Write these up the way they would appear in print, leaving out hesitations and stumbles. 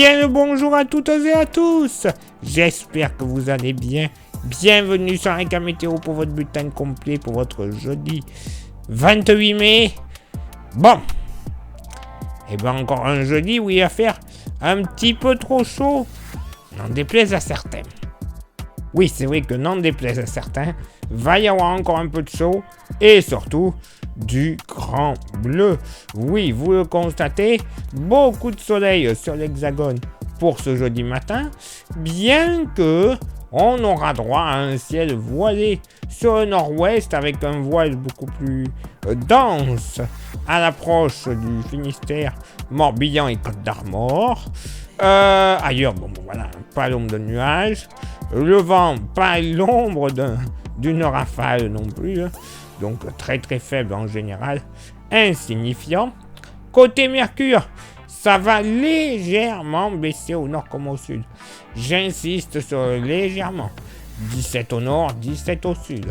Bien le bonjour à toutes et à tous. J'espère que vous allez bien. Bienvenue sur un cas météo pour votre bulletin complet pour votre jeudi 28 mai. Bon. Et bien encore un jeudi où il va faire un petit peu trop chaud. N'en déplaise à certains. Oui, c'est vrai que n'en déplaise à certains, va y avoir encore un peu de chaud et surtout du grand bleu. Oui, vous le constatez, beaucoup de soleil sur l'hexagone pour ce jeudi matin, bien que on aura droit à un ciel voilé sur le nord-ouest avec un voile beaucoup plus dense à l'approche du Finistère, Morbihan et Côte d'Armor. Ailleurs, voilà, pas l'ombre de nuages. Le vent, pas l'ombre d'une rafale non plus. Donc très très faible en général, insignifiant. Côté Mercure, ça va légèrement baisser au nord comme au sud. J'insiste sur légèrement. 17 au nord, 17 au sud.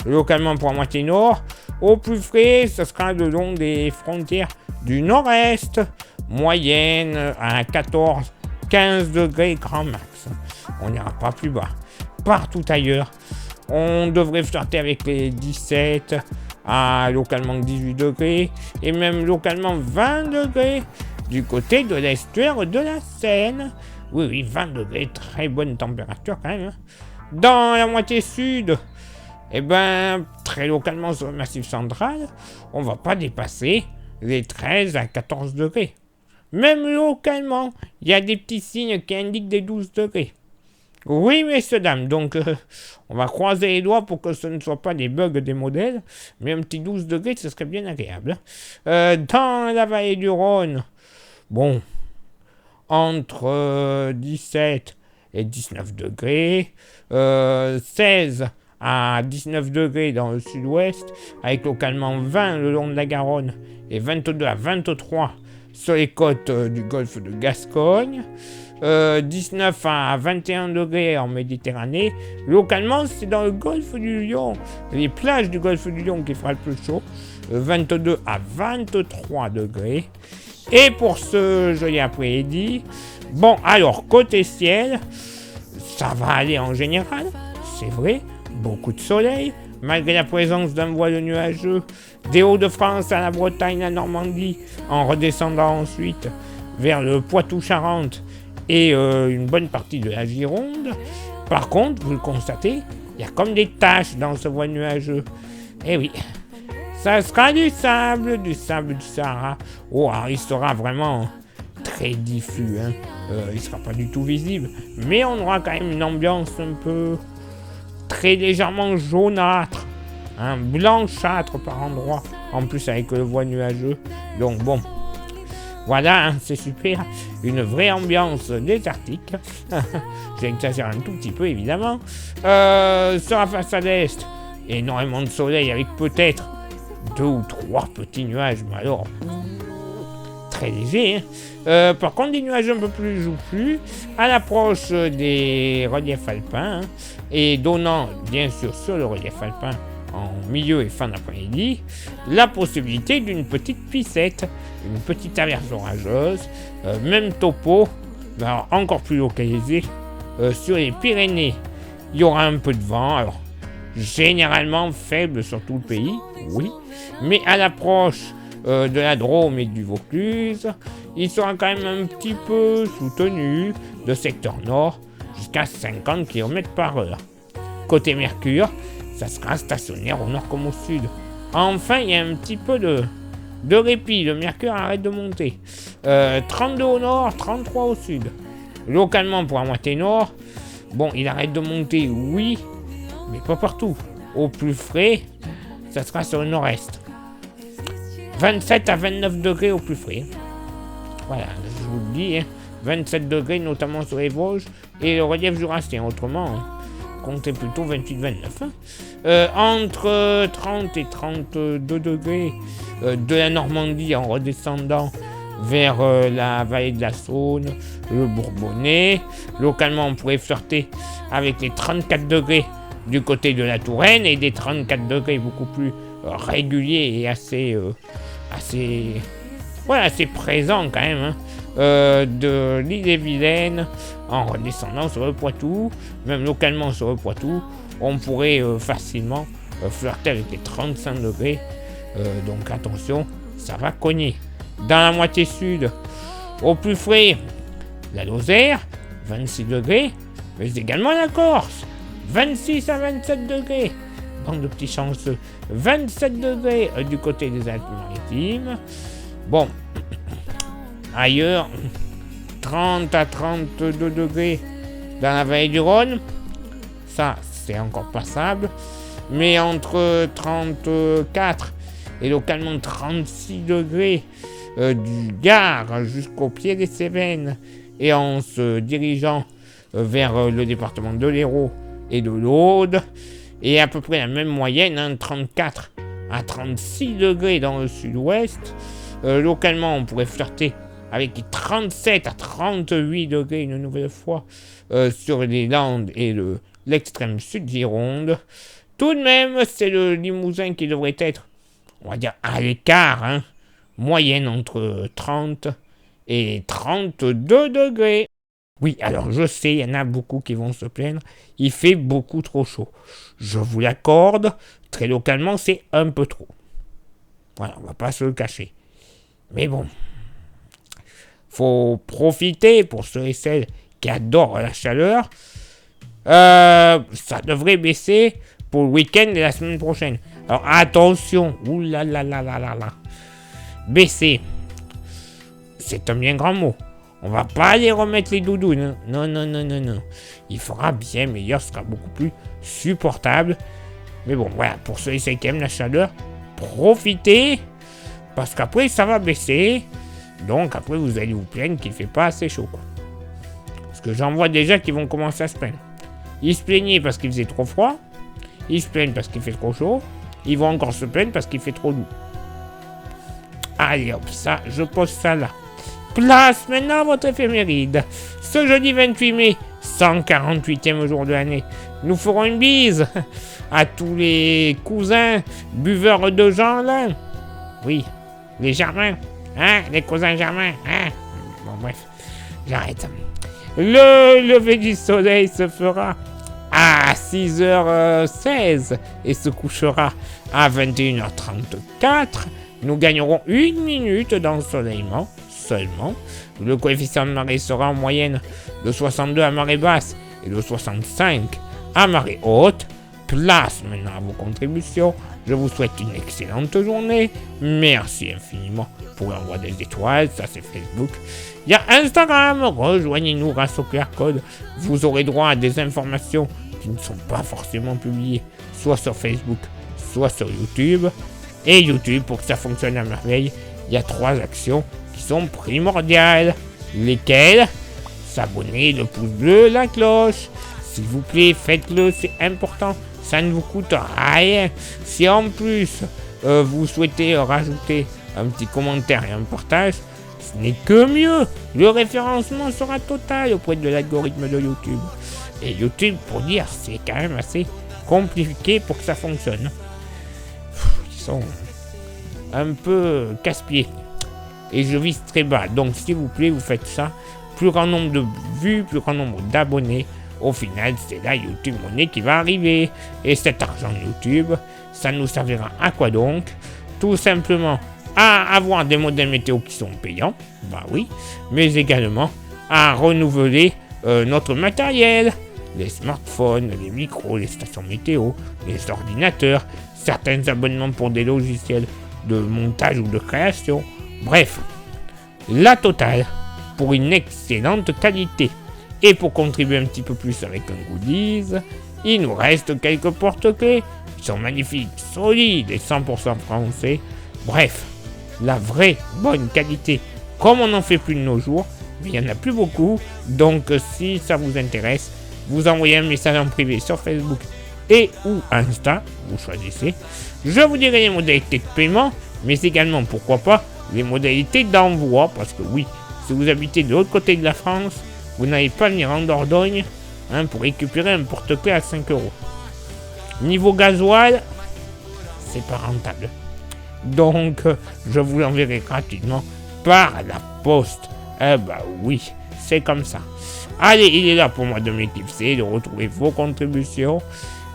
Localement pour la moitié nord, au plus frais, ce sera le long des frontières du nord-est. Moyenne à 14, 15 degrés grand max. On n'ira pas plus bas. Partout ailleurs, on devrait flirter avec les 17 à localement 18 degrés et même localement 20 degrés du côté de l'estuaire de la Seine. Oui, 20 degrés, très bonne température quand même. Dans la moitié sud, très localement sur le massif central, on va pas dépasser les 13 à 14 degrés. Même localement, il y a des petits signes qui indiquent des 12 degrés. Oui, messieurs, dames, donc on va croiser les doigts pour que ce ne soit pas des bugs des modèles, mais un petit 12 degrés, ce serait bien agréable. Dans la vallée du Rhône, entre 17 et 19 degrés, 16 à 19 degrés dans le sud-ouest, avec localement 20 le long de la Garonne et 22 à 23 sur les côtes du golfe de Gascogne. 19 à 21 degrés en Méditerranée. Localement, c'est dans le golfe du Lion, les plages du golfe du Lion qui fera le plus chaud. 22 à 23 degrés. Et pour ce joli après-midi, alors, côté ciel, ça va aller en général, c'est vrai, beaucoup de soleil, malgré la présence d'un voile nuageux des Hauts-de-France à la Bretagne, la Normandie, en redescendant ensuite vers le Poitou-Charentes et une bonne partie de la Gironde. Par contre, vous le constatez, il y a comme des taches dans ce voile nuageux. Eh oui, ça sera du sable du Sahara. Alors il sera vraiment très diffus, il ne sera pas du tout visible, mais on aura quand même une ambiance un peu très légèrement jaunâtre, blanchâtre par endroits, en plus avec le voile nuageux. Donc voilà, c'est super, une vraie ambiance désertique. J'exagère un tout petit peu évidemment. Sur la façade est, énormément de soleil avec peut-être 2 ou 3 petits nuages, mais alors très légers. Par contre, des nuages un peu plus joufflus à l'approche des reliefs alpins et donnant bien sûr sur le relief alpin en milieu et fin d'après-midi, la possibilité d'une petite piscette, une petite averse orageuse, même topo, alors encore plus localisé, sur les Pyrénées. Il y aura un peu de vent, alors généralement faible sur tout le pays, oui, mais à l'approche de la Drôme et du Vaucluse, il sera quand même un petit peu soutenu de secteur nord jusqu'à 50 km/h. Côté Mercure, ça sera stationnaire au nord comme au sud. Enfin, il y a un petit peu de répit. Le Mercure arrête de monter. 32 au nord, 33 au sud. Localement, pour la moitié nord, il arrête de monter, oui, mais pas partout. Au plus frais, ça sera sur le nord-est. 27 à 29 degrés au plus frais. Voilà, je vous le dis, 27 degrés, notamment sur les Vosges et le relief jurassien. Autrement, comptez plutôt 28-29. Entre 30 et 32 degrés de la Normandie en redescendant vers la vallée de la Saône, le Bourbonnais. Localement, on pourrait flirter avec les 34 degrés du côté de la Touraine et des 34 degrés beaucoup plus réguliers et assez voilà, c'est présent quand même, hein, de l'Ille-et-Vilaine, en redescendant sur le Poitou, même localement sur le Poitou, on pourrait facilement flirter avec les 35 degrés, donc attention, ça va cogner. Dans la moitié sud, au plus frais, la Lozère, 26 degrés, mais également la Corse, 26 à 27 degrés. Bande de petits chanceux, 27 degrés du côté des Alpes-Maritimes. Bon, ailleurs, 30 à 32 degrés dans la vallée du Rhône, ça c'est encore passable, mais entre 34 et localement 36 degrés du Gard jusqu'au pied des Cévennes, et en se dirigeant vers le département de l'Hérault et de l'Aude, et à peu près la même moyenne, hein, 34 à 36 degrés dans le sud-ouest. Localement, on pourrait flirter avec les 37 à 38 degrés une nouvelle fois sur les Landes et l'extrême sud Gironde. Tout de même, c'est le Limousin qui devrait être, on va dire, à l'écart, hein, moyenne entre 30 et 32 degrés. Oui, alors je sais, il y en a beaucoup qui vont se plaindre, il fait beaucoup trop chaud. Je vous l'accorde, très localement, c'est un peu trop. Voilà, on va pas se le cacher. Mais bon, faut profiter pour ceux et celles qui adorent la chaleur. Ça devrait baisser pour le week-end et la semaine prochaine. Alors attention, oulalalala, baisser, c'est un bien grand mot. On va pas aller remettre les doudounes. Non. Il fera bien meilleur, ce sera beaucoup plus supportable. Mais bon, voilà, pour ceux et celles qui aiment la chaleur, profitez, parce qu'après ça va baisser. Donc après vous allez vous plaindre qu'il fait pas assez chaud, quoi. Parce que j'en vois déjà qui vont commencer à se plaindre. Ils se plaignaient parce qu'il faisait trop froid. Ils se plaignent parce qu'il fait trop chaud. Ils vont encore se plaindre parce qu'il fait trop doux. Allez hop, ça, je pose ça là. Place maintenant votre éphéméride. Ce jeudi 28 mai, 148e jour de l'année, nous ferons une bise à tous les cousins buveurs de Jean là. Oui, les Germains, hein, les cousins Germains, hein. Bon bref, j'arrête. Le lever du soleil se fera à 6h16 et se couchera à 21h34. Nous gagnerons 1 minute d'ensoleillement seulement. Le coefficient de marée sera en moyenne de 62 à marée basse et de 65 à marée haute. Place maintenant à vos contributions. Je vous souhaite une excellente journée. Merci infiniment pour l'envoi des étoiles. Ça c'est Facebook. Il y a Instagram. Rejoignez-nous grâce au QR code. Vous aurez droit à des informations qui ne sont pas forcément publiées, soit sur Facebook, soit sur YouTube. Et YouTube, pour que ça fonctionne à merveille, il y a 3 actions qui sont primordiales. Lesquelles? S'abonner, le pouce bleu, la cloche. S'il vous plaît, faites-le, c'est important. Ça ne vous coûte rien. Si en plus, vous souhaitez rajouter un petit commentaire et un partage, ce n'est que mieux. Le référencement sera total auprès de l'algorithme de YouTube. Et YouTube, pour dire, c'est quand même assez compliqué pour que ça fonctionne. Ils sont un peu casse-pieds. Et je vise très bas. Donc, s'il vous plaît, vous faites ça. Plus grand nombre de vues, plus grand nombre d'abonnés. Au final, c'est la YouTube Money qui va arriver. Et cet argent YouTube, ça nous servira à quoi donc? Tout simplement à avoir des modèles météo qui sont payants. Bah oui. Mais également à renouveler notre matériel. Les smartphones, les micros, les stations météo, les ordinateurs, certains abonnements pour des logiciels de montage ou de création. Bref, la totale pour une excellente qualité. Et pour contribuer un petit peu plus avec un goodies, il nous reste quelques porte-clés qui sont magnifiques, solides et 100% français. Bref, la vraie bonne qualité, comme on n'en fait plus de nos jours, mais il n'y en a plus beaucoup. Donc si ça vous intéresse, vous envoyez un message en privé sur Facebook et ou Insta, vous choisissez. Je vous dirai les modalités de paiement, mais également, pourquoi pas, les modalités d'envoi, parce que oui, si vous habitez de l'autre côté de la France, vous n'allez pas venir en Dordogne pour récupérer un porte-clés à 5 €. Niveau gasoil, c'est pas rentable. Donc, je vous l'enverrai gratuitement par la poste. Eh bah oui, c'est comme ça. Allez, il est là pour moi de m'éclipser, de retrouver vos contributions.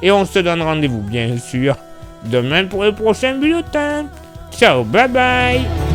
Et on se donne rendez-vous bien sûr demain pour le prochain bulletin. Ciao, bye bye.